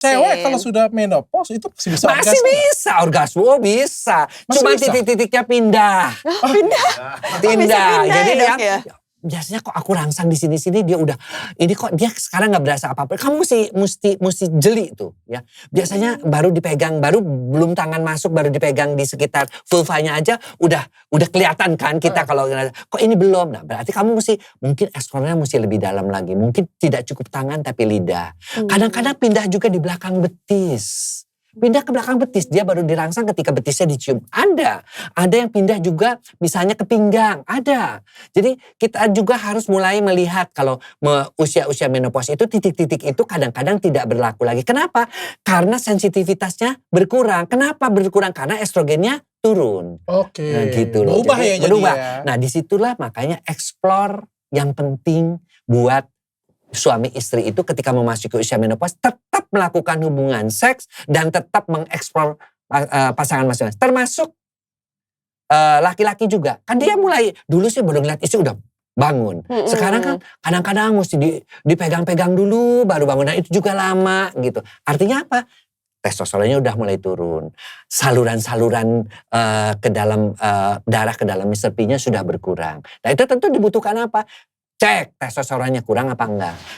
Cewek kalau sudah menopause itu masih bisa Masih orgasme? bisa orgasme, bisa. Masih Cuma bisa? titik-titiknya pindah. Pindah. Pindah. pindah Jadi ya, Dok, ya? biasanya kok aku rangsang di sini-sini dia udah, ini kok dia sekarang nggak berasa apa-apa. Kamu mesti jeli tuh ya. Biasanya baru dipegang, baru belum tangan masuk, baru dipegang di sekitar vulvanya aja udah kelihatan kan kita kalau kok ini belum. Nah berarti kamu mungkin eksplornya mesti lebih dalam lagi. Mungkin tidak cukup tangan tapi lidah. Kadang-kadang pindah juga di belakang betis. Pindah ke belakang betis, dia baru dirangsang ketika betisnya dicium. Ada yang pindah juga misalnya ke pinggang, ada. Jadi kita juga harus mulai melihat kalau usia-usia menopause itu titik-titik itu kadang-kadang tidak berlaku lagi. Kenapa? Karena sensitivitasnya berkurang. Kenapa berkurang? Karena estrogennya turun. Oke. Nah gitu loh. Berubah ya jadi berubah. ya. Nah disitulah makanya explore yang penting buat suami istri itu ketika memasuki usia menopause tetap melakukan hubungan seks dan tetap mengeksplor pasangan masing-masing. Termasuk laki-laki juga. Kan dia mulai dulu sih baru ngeliat istri udah bangun. Sekarang kan kadang-kadang mesti dipegang-pegang dulu baru bangun. Nah itu juga lama gitu. Artinya apa? Testosteronnya udah mulai turun. Saluran-saluran ke dalam darah ke dalam Mr. P-nya sudah berkurang. Nah itu tentu dibutuhkan apa? Cek testosteronnya kurang apa enggak.